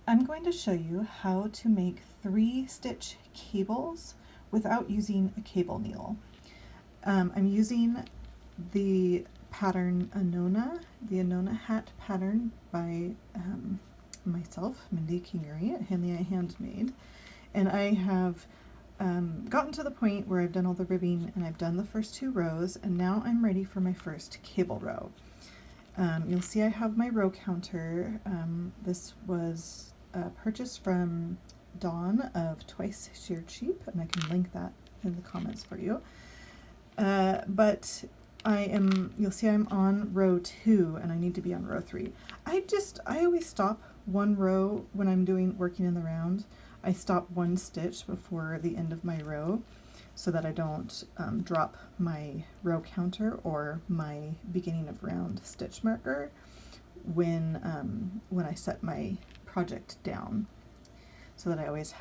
I'm going to show you how to make 3-stitch cables without using a cable needle. I'm using the pattern Anona, the Anona hat pattern by myself, Mindy Kingery at Handy Eye Handmade, and I have gotten to the point where I've done all the ribbing and I've done the first 2 rows, and now I'm ready for my first cable row. You'll see I have my row counter. This was purchased from Dawn of Twice Sheared Sheep, and I can link that in the comments for you. But you'll see I'm on row 2 and I need to be on row 3. I always stop one row when I'm working in the round. I stop 1 stitch before the end of my row so that I don't drop my row counter or my beginning of round stitch marker when I set my project down, so that I always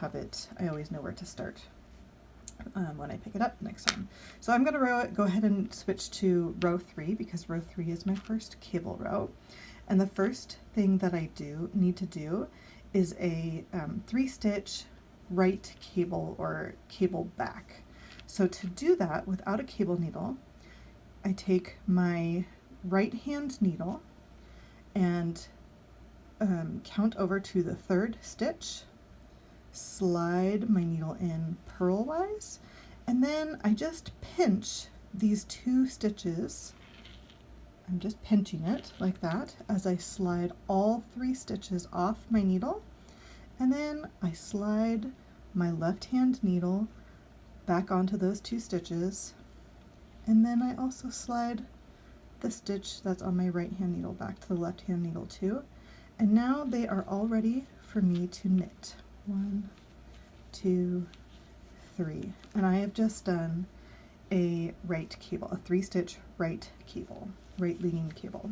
know where to start when I pick it up next time. So I'm going to go ahead and switch to row 3 because row 3 is my first cable row. And the first thing that I need to do is a 3-stitch right cable or cable back. So to do that without a cable needle, I take my right hand needle and count over to the 3rd stitch, slide my needle in purlwise, and then I just pinch these 2 stitches. I'm just pinching it like that as I slide all 3 stitches off my needle, and then I slide my left hand needle back onto those 2 stitches, and then I also slide the stitch that's on my right hand needle back to the left hand needle too. And now they are all ready for me to knit. 1, 2, 3. And I have just done a right cable, a 3-stitch right cable, right leaning cable.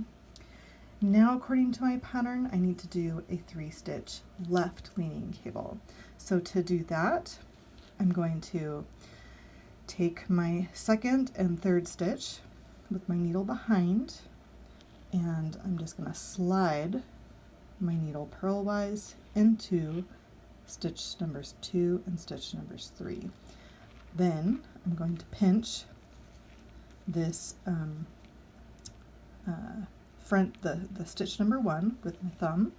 Now, according to my pattern, I need to do a 3-stitch left leaning cable. So to do that, I'm going to take my 2nd and 3rd stitch with my needle behind, and I'm just going to slide my needle purlwise into stitch numbers 2 and stitch numbers 3. Then I'm going to pinch this the stitch number 1 with my thumb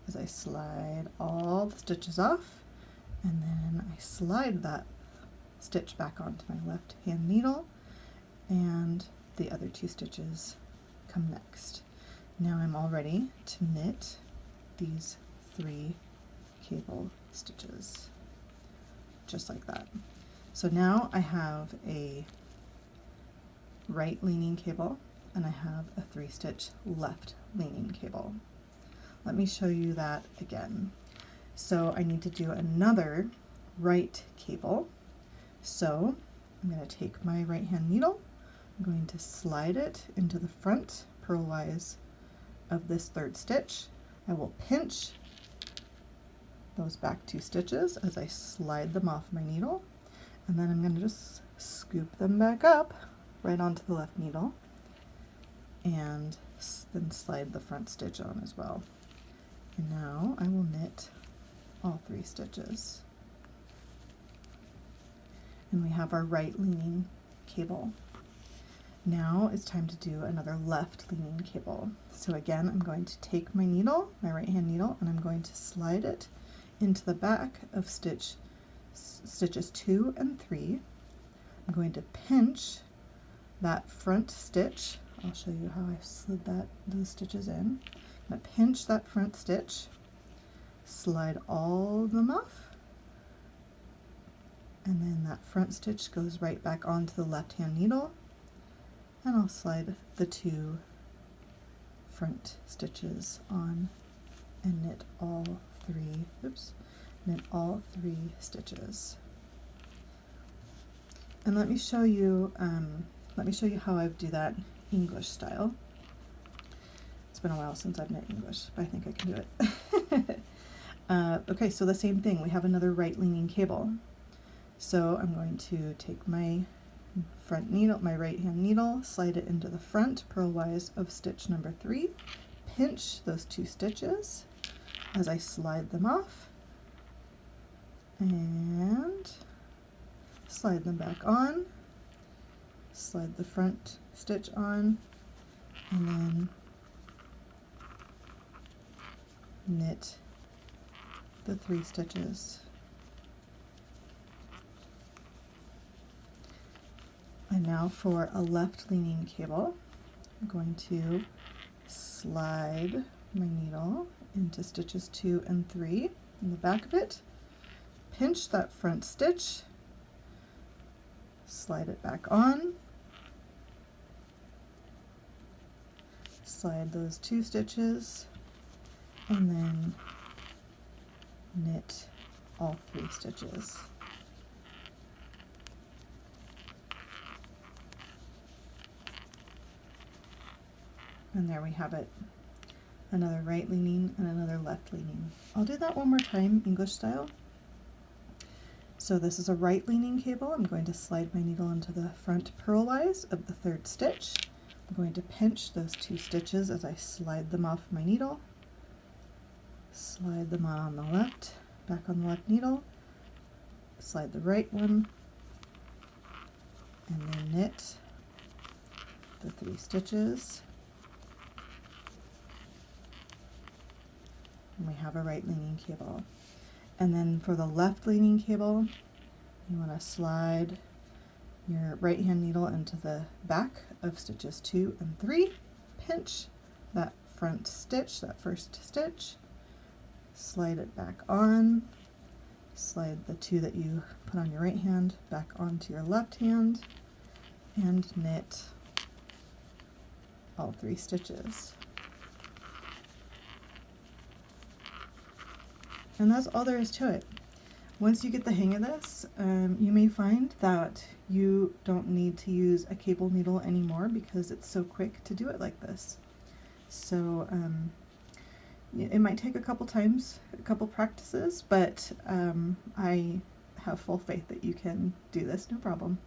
as I slide all the stitches off, and then I slide that stitch back onto my left hand needle, and the other 2 stitches come next. Now I'm all ready to knit these 3 cable stitches, just like that. So now I have a right leaning cable and I have a 3-stitch left leaning cable. Let me show you that again. So I need to do another right cable. So I'm going to take my right hand needle, I'm going to slide it into the front purlwise of this 3rd stitch. I will pinch those back 2 stitches as I slide them off my needle, and then I'm going to just scoop them back up right onto the left needle, and then slide the front stitch on as well. And now I will knit all 3 stitches. And we have our right leaning cable. Now it's time to do another left leaning cable. So again, I'm going to take my needle, my right hand needle, and I'm going to slide it into the back of stitches 2 and 3. I'm going to pinch that front stitch. I'll show you how I slid those stitches in. I'm going to pinch that front stitch, slide all of them off, and then that front stitch goes right back onto the left hand needle, and I'll slide the 2 front stitches on and knit all 3 stitches. And let me show you how I do that English style. It's been a while since I've knit English, but I think I can do it. Okay, so the same thing, we have another right leaning cable. So I'm going to take my front needle, my right hand needle, slide it into the front purlwise of stitch number 3, pinch those 2 stitches, as I slide them off and slide them back on, slide the front stitch on, and then knit the 3 stitches. And now for a left leaning cable, I'm going to slide my needle into stitches 2 and 3 in the back of it, pinch that front stitch, slide it back on, slide those 2 stitches, and then knit all 3 stitches. And there we have it. Another right leaning and another left leaning. I'll do that one more time, English style. So this is a right leaning cable. I'm going to slide my needle into the front purlwise of the 3rd stitch. I'm going to pinch those 2 stitches as I slide them off my needle. Slide them on the left, back on the left needle. Slide the right one, and then knit the 3 stitches. And we have a right leaning cable. And then for the left leaning cable, you want to slide your right hand needle into the back of stitches 2 and 3, pinch that front stitch, that first stitch, slide it back on, slide the 2 that you put on your right hand back onto your left hand, and knit all 3 stitches. And that's all there is to it. Once you get the hang of this, you may find that you don't need to use a cable needle anymore because it's so quick to do it like this. So it might take a couple times, a couple practices, but I have full faith that you can do this, no problem.